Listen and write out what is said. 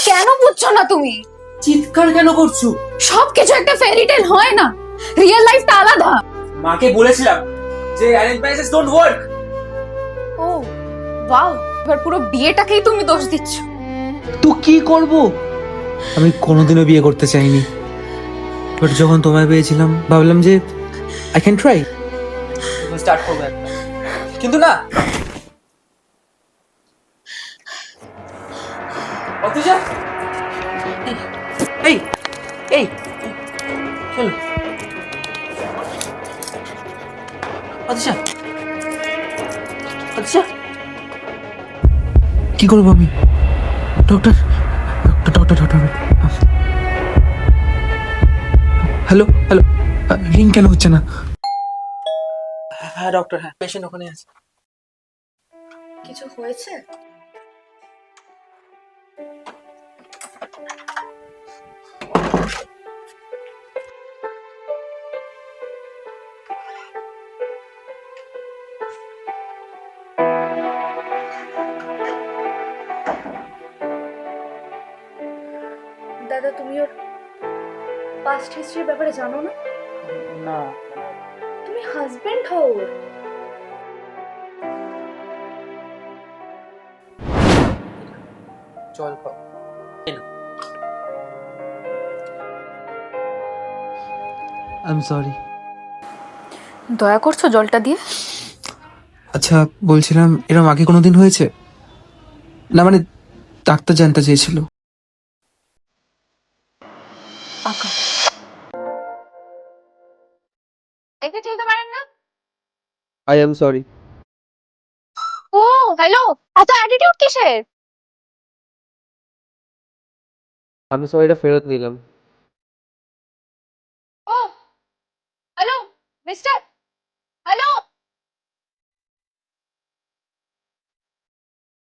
কেন বুঝছো না তুমি? চিৎকার কেন করছো? সবকিছু একটা ফেয়ারি টেল হয় না, রিয়েল লাইফটা আলাদা। মাকে বলেছিলাম যে অ্যারেঞ্জ ম্যারেজেস ডোন্ট ওয়ার্ক। ও ওয়াও, এবার পুরো বিয়েটাকেই তুমি দোষ দিচ্ছ। তো কি করব? আমি কোনোদিনও বিয়ে করতে চাইনি, বাট যখন তোমায় পেয়েছিলাম ভাবলাম যে আই ক্যান ট্রাই। স্টার্ট করবো একটা, কিন্তু না। অতিজা, এই এই চলো। অতিজা, অতিজা, কি করবো আমি? Doctor doctor doctor hello hello, ring কেন হচ্ছে না? হ্যাঁ ডক্টর, হ্যাঁ পেশেন্ট ওখানে আছে। কিছু হয়েছে? দাদা, তুমি ওর পাস্ট হিস্ট্রির ব্যাপারে জানো না? না, তুমি হাজবেন্ড হও ওর। জল খাও। I am sorry. দয়া করছো জলটা দিয়ে? আচ্ছা, বলছিলাম এরম আগে কোনোদিন হয়েছে? না মানে ডাক্তার জানতে চেয়েছিল। পাকা একে চিনতে পারেন না? I am sorry. ও হ্যালো, এত অ্যাটিটিউড কিসের? আমি সরিটা ফেরত নিলাম। ও হ্যালো মিস্টার,